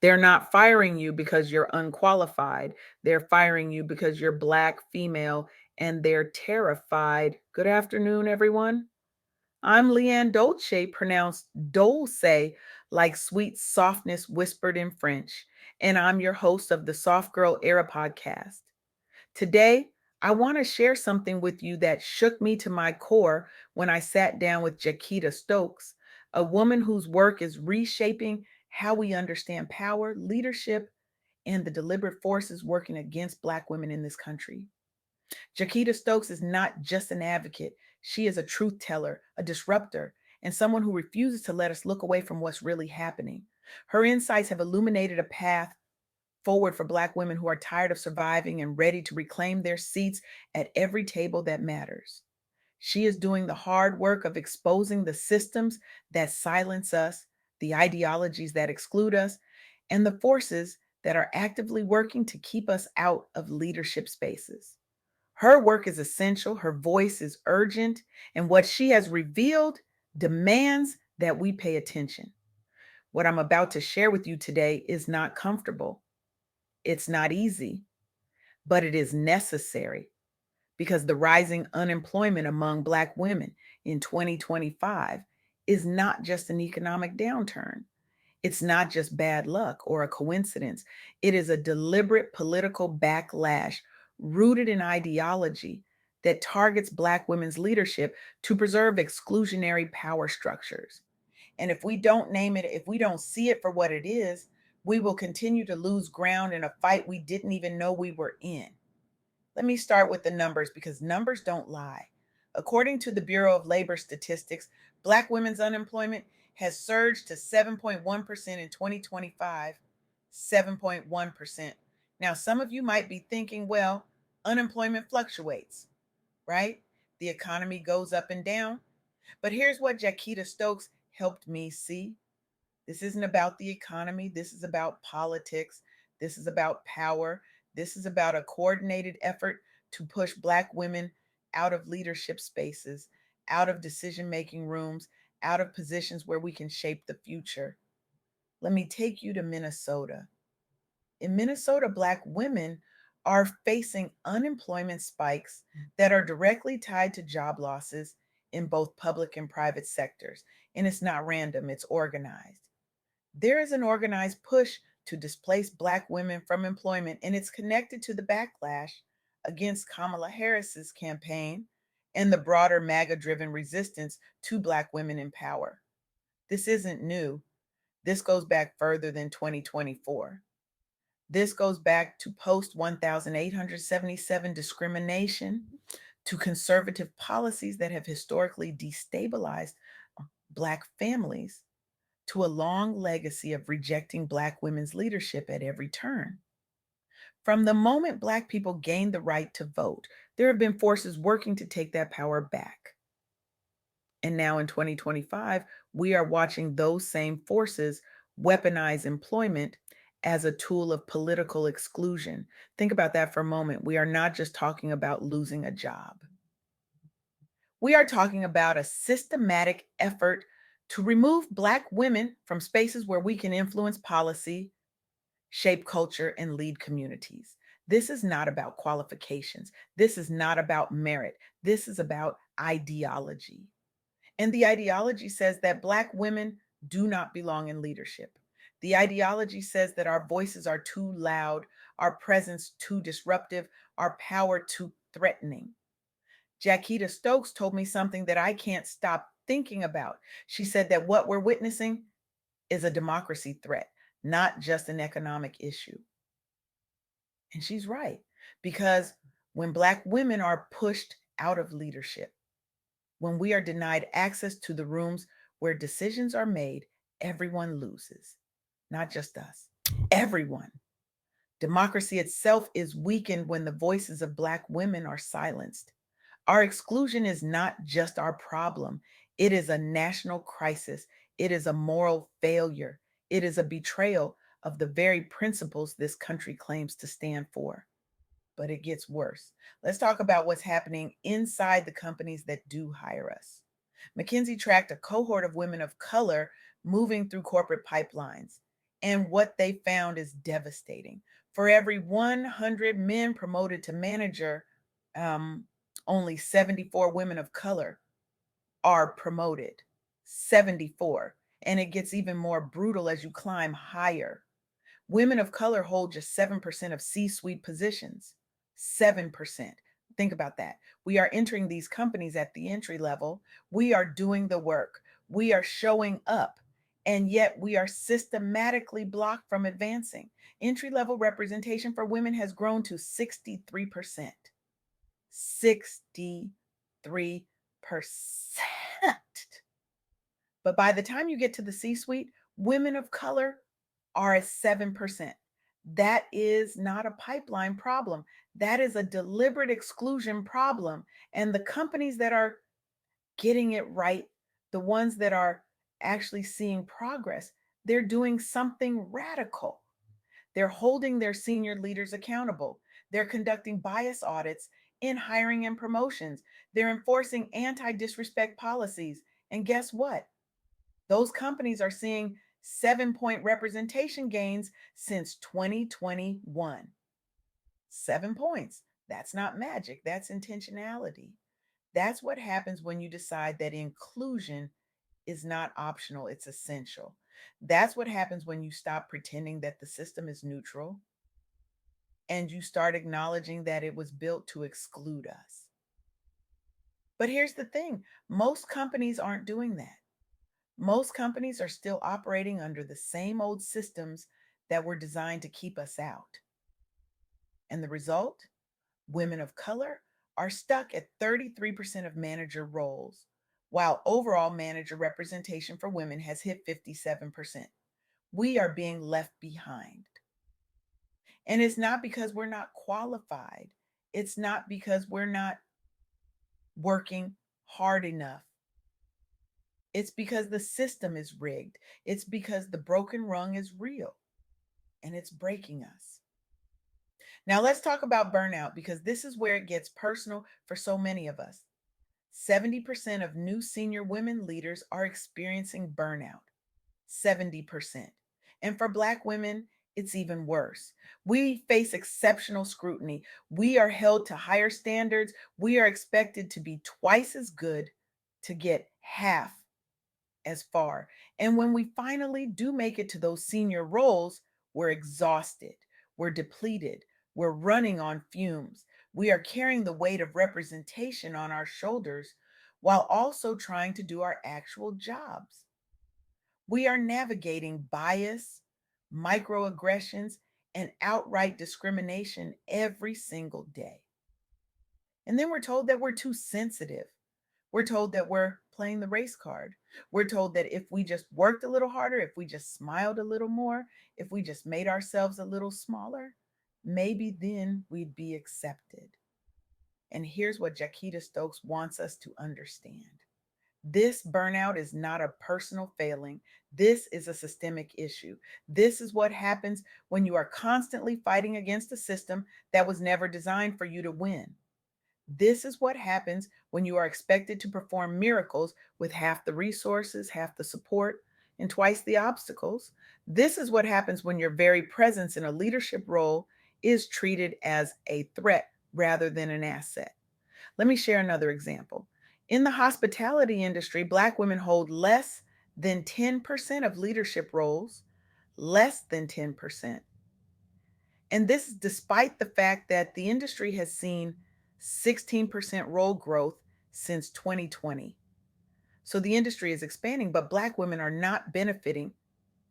They're not firing you because you're unqualified. They're firing you because you're Black, female, and they're terrified. Good afternoon, everyone. I'm LeAnne Dolce, pronounced Dolce, like sweet softness whispered in French, and I'm your host of the Soft Girl Era podcast. Today, I want to share something with you that shook me to my core when I sat down with Jacquita Stokes, a woman whose work is reshaping how we understand power, leadership, and the deliberate forces working against Black women in this country. Jacquita Stokes is not just an advocate, she is a truth teller, a disruptor, and someone who refuses to let us look away from what's really happening. Her insights have illuminated a path forward for Black women who are tired of surviving and ready to reclaim their seats at every table that matters. She is doing the hard work of exposing the systems that silence us, the ideologies that exclude us, and the forces that are actively working to keep us out of leadership spaces. Her work is essential, her voice is urgent, and what she has revealed demands that we pay attention. What I'm about to share with you today is not comfortable. It's not easy, but it is necessary because the rising unemployment among Black women in 2025 is not just an economic downturn. It's not just bad luck or a coincidence. It is a deliberate political backlash rooted in ideology that targets Black women's leadership to preserve exclusionary power structures. And if we don't name it, if we don't see it for what it is, we will continue to lose ground in a fight we didn't even know we were in. Let me start with the numbers because numbers don't lie. According to the Bureau of Labor Statistics, Black women's unemployment has surged to 7.1% in 2025. 7.1%. Now, some of you might be thinking, well, unemployment fluctuates, right? The economy goes up and down. But here's what Jacquita Stokes helped me see. This isn't about the economy. This is about politics. This is about power. This is about a coordinated effort to push Black women out of leadership spaces, out of decision making rooms, out of positions where we can shape the future. Let me take you to Minnesota. In Minnesota, Black women are facing unemployment spikes that are directly tied to job losses in both public and private sectors. And it's not random, it's organized. There is an organized push to displace Black women from employment, and it's connected to the backlash against Kamala Harris's campaign and the broader MAGA driven resistance to Black women in power. This isn't new. This goes back further than 2024. This goes back to post 1877 discrimination, to conservative policies that have historically destabilized Black families, to a long legacy of rejecting Black women's leadership at every turn. From the moment Black people gained the right to vote, there have been forces working to take that power back. And now in 2025, we are watching those same forces weaponize employment as a tool of political exclusion. Think about that for a moment. We are not just talking about losing a job. We are talking about a systematic effort to remove Black women from spaces where we can influence policy, shape culture, and lead communities. This is not about qualifications. This is not about merit. This is about ideology. And the ideology says that Black women do not belong in leadership. The ideology says that our voices are too loud, our presence too disruptive, our power too threatening. Jacquita Stokes told me something that I can't stop thinking about. She said that what we're witnessing is a democracy threat, not just an economic issue. And she's right, because when Black women are pushed out of leadership, when we are denied access to the rooms where decisions are made, everyone loses, not just us, everyone. Democracy itself is weakened when the voices of Black women are silenced. Our exclusion is not just our problem, it is a national crisis. It is a moral failure. It is a betrayal of the very principles this country claims to stand for. But it gets worse. Let's talk about what's happening inside the companies that do hire us. McKinsey tracked a cohort of women of color moving through corporate pipelines. And what they found is devastating. For every 100 men promoted to manager, um, only 74 women of color are promoted. 74. And it gets even more brutal as you climb higher. Women of color hold just 7% of C suite positions. 7%. Think about that. We are entering these companies at the entry level. We are doing the work. We are showing up. And yet we are systematically blocked from advancing. Entry level representation for women has grown to 63%. 63%. But by the time you get to the C suite, women of color are at 7%. That is not a pipeline problem. That is a deliberate exclusion problem. And the companies that are getting it right, the ones that are actually seeing progress, they're doing something radical. They're holding their senior leaders accountable. They're conducting bias audits in hiring and promotions. They're enforcing anti disrespect policies. And guess what? Those companies are seeing 7-point representation gains since 2021. 7 points. That's not magic, that's intentionality. That's what happens when you decide that inclusion is not optional, it's essential. That's what happens when you stop pretending that the system is neutral and you start acknowledging that it was built to exclude us. But here's the thing, most companies aren't doing that. Most companies are still operating under the same old systems that were designed to keep us out. And the result? Women of color are stuck at 33% of manager roles, while overall manager representation for women has hit 57%. We are being left behind. And it's not because we're not qualified, it's not because we're not working hard enough. It's because the system is rigged. It's because the broken rung is real and it's breaking us. Now, let's talk about burnout because this is where it gets personal for so many of us. 70% of new senior women leaders are experiencing burnout. 70%. And for Black women, it's even worse. We face exceptional scrutiny. We are held to higher standards. We are expected to be twice as good to get half as far. And when we finally do make it to those senior roles, we're exhausted, we're depleted, we're running on fumes. We are carrying the weight of representation on our shoulders while also trying to do our actual jobs. We are navigating bias, microaggressions, and outright discrimination every single day. And then we're told that we're too sensitive. We're told that we're playing the race card. We're told that if we just worked a little harder, if we just smiled a little more, if we just made ourselves a little smaller, maybe then we'd be accepted. And here's what Jacquita Stokes wants us to understand. This burnout is not a personal failing. This is a systemic issue. This is what happens when you are constantly fighting against a system that was never designed for you to win. This is what happens when you are expected to perform miracles with half the resources, half the support, and twice the obstacles. This is what happens when your very presence in a leadership role is treated as a threat rather than an asset. Let me share another example. In the hospitality industry, Black women hold less than 10% of leadership roles, less than 10%. And this is despite the fact that the industry has seen 16% role growth since 2020. So the industry is expanding, but Black women are not benefiting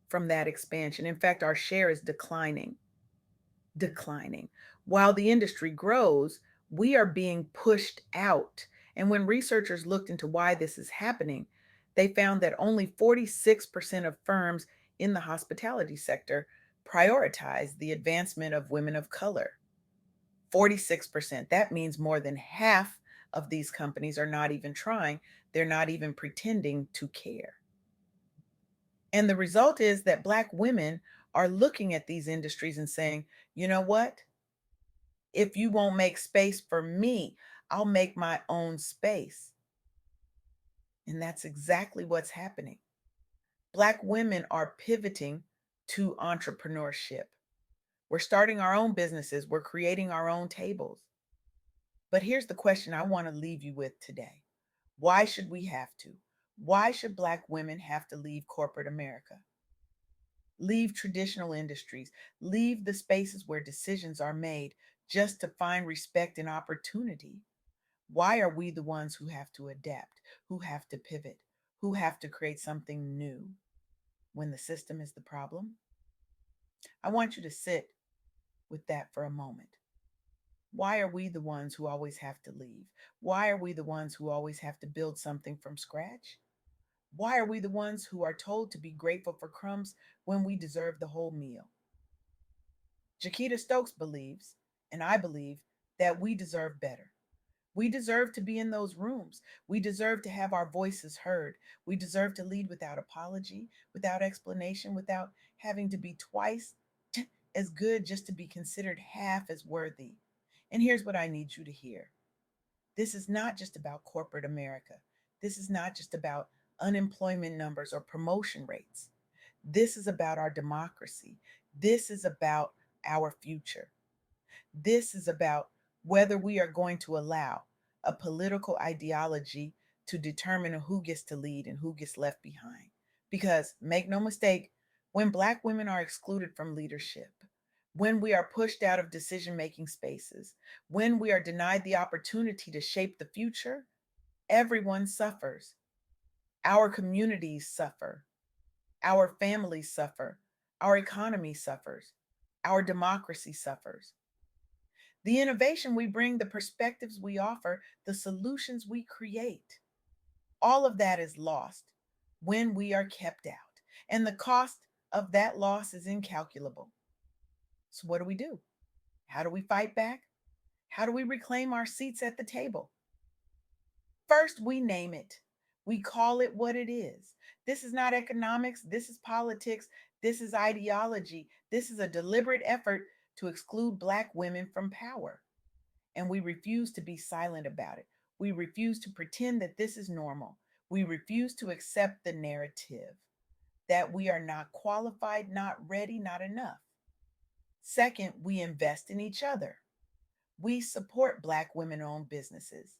from that expansion. In fact, our share is declining. While the industry grows, we are being pushed out. And when researchers looked into why this is happening, they found that only 46% of firms in the hospitality sector prioritize the advancement of women of color. 46%. That means more than half of these companies are not even trying, they're not even pretending to care. And the result is that Black women are looking at these industries and saying, you know what? If you won't make space for me, I'll make my own space. And that's exactly what's happening. Black women are pivoting to entrepreneurship. We're starting our own businesses, we're creating our own tables. But here's the question I want to leave you with today. Why should we have to? Why should Black women have to leave corporate America? Leave traditional industries, leave the spaces where decisions are made just to find respect and opportunity. Why are we the ones who have to adapt, who have to pivot, who have to create something new when the system is the problem? I want you to sit with that for a moment. Why are we the ones who always have to leave? Why are we the ones who always have to build something from scratch? Why are we the ones who are told to be grateful for crumbs when we deserve the whole meal? Jacquita Stokes believes, and I believe, that we deserve better. We deserve to be in those rooms. We deserve to have our voices heard. We deserve to lead without apology, without explanation, without having to be twice as good just to be considered half as worthy. And here's what I need you to hear: this is not just about corporate America. This is not just about unemployment numbers or promotion rates. This is about our democracy. This is about our future. This is about whether we are going to allow a political ideology to determine who gets to lead and who gets left behind. Because make no mistake, when Black women are excluded from leadership, when we are pushed out of decision making spaces, when we are denied the opportunity to shape the future, everyone suffers. Our communities suffer. Our families suffer. Our economy suffers. Our democracy suffers. The innovation we bring, the perspectives we offer, the solutions we create, all of that is lost when we are kept out. And the cost of that loss is incalculable. So, what do we do? How do we fight back? How do we reclaim our seats at the table? First, we name it. We call it what it is. This is not economics. This is politics. This is ideology. This is a deliberate effort to exclude Black women from power. And we refuse to be silent about it. We refuse to pretend that this is normal. We refuse to accept the narrative that we are not qualified, not ready, not enough. Second, we invest in each other. We support Black women owned businesses.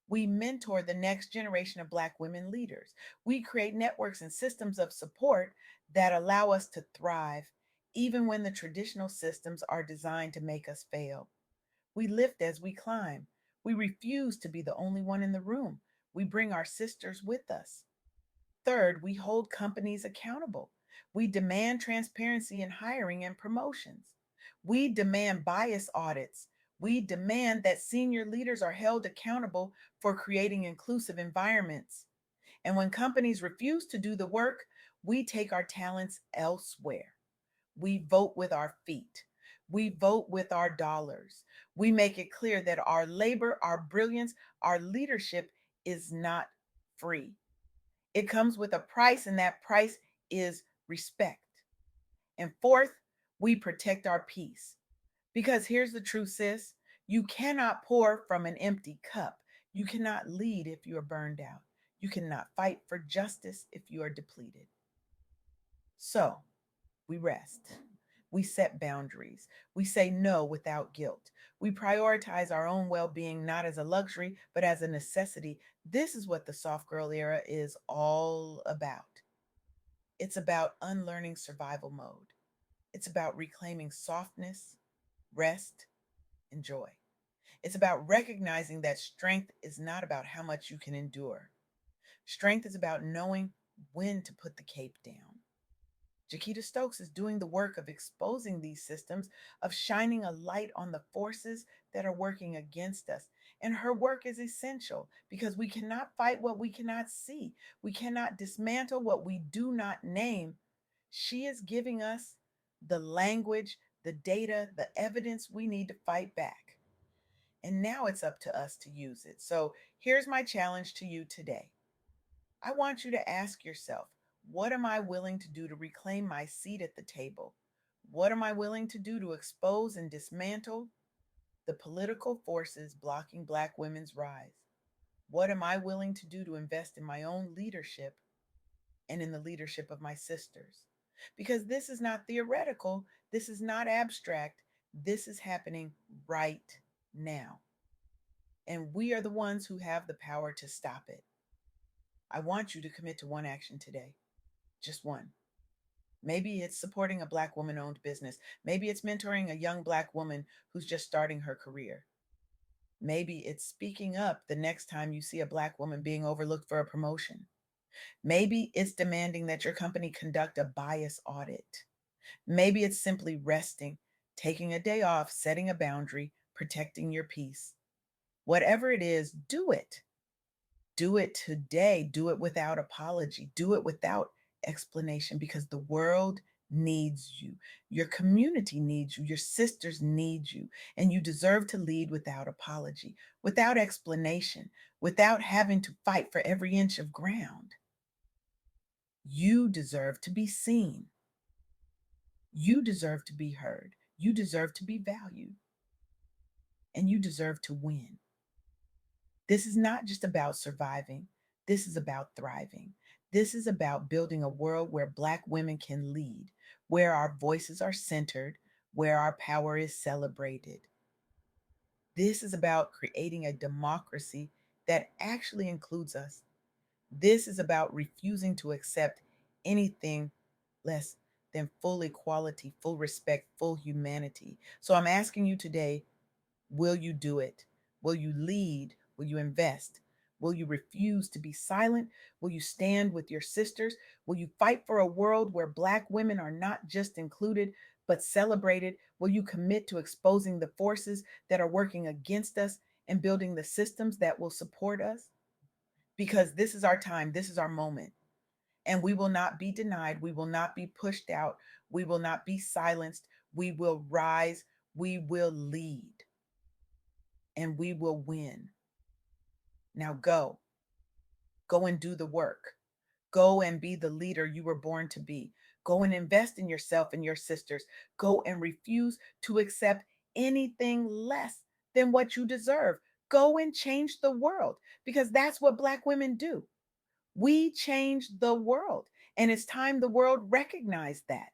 We mentor the next generation of Black women leaders. We create networks and systems of support that allow us to thrive, even when the traditional systems are designed to make us fail. We lift as we climb. We refuse to be the only one in the room. We bring our sisters with us. Third, we hold companies accountable. We demand transparency in hiring and promotions. We demand bias audits. We demand that senior leaders are held accountable for creating inclusive environments. And when companies refuse to do the work, we take our talents elsewhere. We vote with our feet. We vote with our dollars. We make it clear that our labor, our brilliance, our leadership is not free. It comes with a price, and that price is respect. And fourth, we protect our peace. Because here's the truth, sis: you cannot pour from an empty cup. You cannot lead if you are burned out. You cannot fight for justice if you are depleted. So, we rest. We set boundaries. We say no without guilt. We prioritize our own well being not as a luxury, but as a necessity. This is what the soft girl era is all about. It's about unlearning survival mode, it's about reclaiming softness, rest, and joy. It's about recognizing that strength is not about how much you can endure. Strength is about knowing when to put the cape down. Jacquita Stokes is doing the work of exposing these systems, of shining a light on the forces that are working against us. And her work is essential because we cannot fight what we cannot see. We cannot dismantle what we do not name. She is giving us the language, the data, the evidence we need to fight back. And now it's up to us to use it. So here's my challenge to you today. I want you to ask yourself, what am I willing to do to reclaim my seat at the table? What am I willing to do to expose and dismantle the political forces blocking Black women's rise? What am I willing to do to invest in my own leadership and in the leadership of my sisters? because this is not theoretical, this is not abstract, this is happening right now. And we are the ones who have the power to stop it. I want you to commit to one action today, just one. Maybe it's supporting a Black woman owned business. Maybe it's mentoring a young Black woman who's just starting her career. Maybe it's speaking up the next time you see a Black woman being overlooked for a promotion. Maybe it's demanding that your company conduct a bias audit. Maybe it's simply resting, taking a day off, setting a boundary, protecting your peace. Whatever it is, do it. Do it today. Do it without apology. Do it without explanation because the world needs you. Your community needs you. Your sisters need you. And you deserve to lead without apology, without explanation, without having to fight for every inch of ground. You deserve to be seen. You deserve to be heard. You deserve to be valued. And you deserve to win. This is not just about surviving. This is about thriving. This is about building a world where Black women can lead, where our voices are centered, where our power is celebrated. This is about creating a democracy that actually includes us. This is about refusing to accept anything less than full equality, full respect, full humanity. So I'm asking you today, will you do it? Will you lead? Will you invest? Will you refuse to be silent? Will you stand with your sisters? Will you fight for a world where Black women are not just included, but celebrated? Will you commit to exposing the forces that are working against us and building the systems that will support us? Because this is our time, this is our moment. And we will not be denied. We will not be pushed out. We will not be silenced. We will rise. We will lead. And we will win. Now go. Go and do the work. Go and be the leader you were born to be. Go and invest in yourself and your sisters. Go and refuse to accept anything less than what you deserve. Go and change the world because that's what Black women do. We change the world, and it's time the world recognized that.